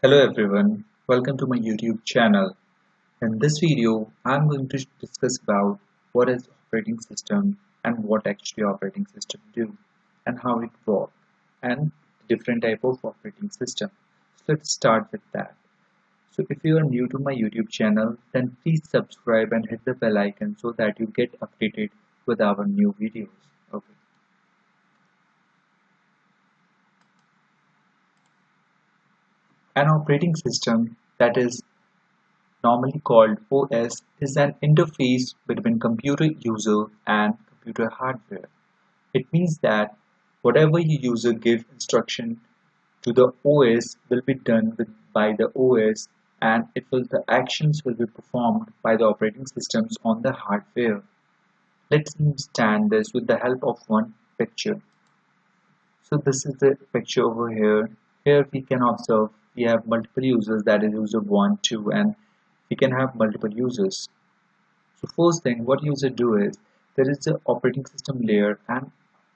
Hello everyone, welcome to my YouTube channel. In this video, I'm going to discuss about what is operating system and what actually operating system do and how it works and different type of operating system. So let's start with that. So if you are new to my YouTube channel, then please subscribe and hit the bell icon so that you get updated with our new videos. Okay. An operating system that is normally called OS, is an interface between computer user and computer hardware. It means that whatever your user gives instruction to the OS will be done by the OS, and the actions will be performed by the operating systems on the hardware. Let's understand this with the help of one picture. So this is the picture over here. Here we can observe we have multiple users, that is user 1, 2, and we can have multiple users. So first thing what user do is there is the operating system layer, and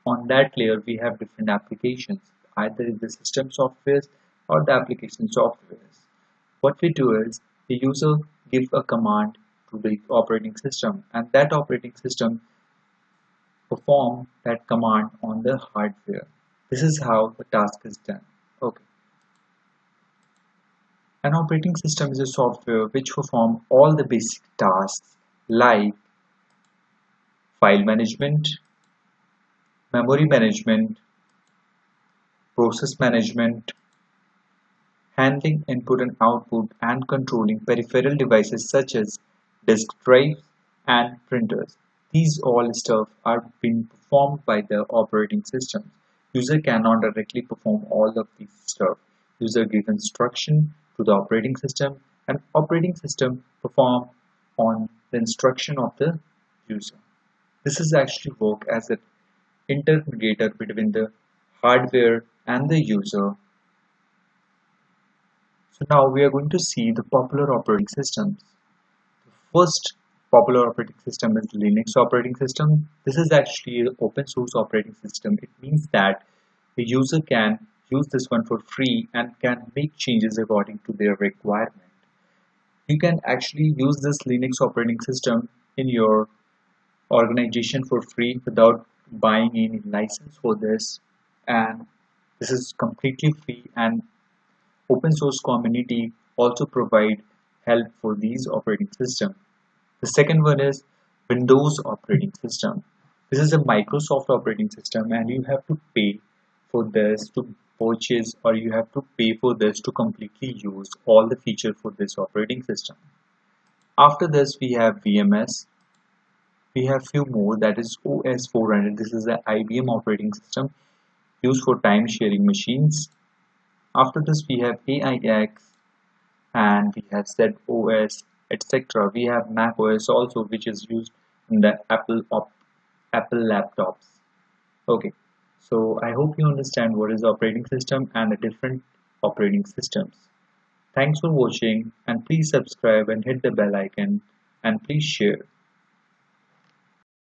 on that layer we have different applications, either the system softwares or the application softwares. What we do is the user give a command to the operating system, and that operating system perform that command on the hardware. This is how the task is done. Okay. An operating system is a software which perform all the basic tasks like file management, memory management, process management, handling input and output, and controlling peripheral devices such as disk drives and printers. These all stuff are being performed by the operating system. User cannot directly perform all of these stuff. User gives instruction to the operating system, and operating system perform on the instruction of the user. This is actually work as an intermediator between the hardware and the user. So now we are going to see the popular operating systems. The first popular operating system is Linux operating system. This is actually an open source operating system. It means that the user can use this one for free and can make changes according to their requirement. You can actually use this Linux operating system in your organization for free without buying any license for this, and this is completely free, and open source community also provide help for these operating system. The second one is Windows operating system. This is a Microsoft operating system, and you have to pay for this to purchase, or you have to pay for this to completely use all the feature for this operating system. After this we have VMS. We have few more, that is OS 400. This is the IBM operating system used for time sharing machines. After this we have AIX, and we have ZOS, etc. We have Mac OS also, which is used in the Apple laptops. Okay, so I hope you understand what is operating system and the different operating systems. Thanks for watching, and please subscribe and hit the bell icon, and please share.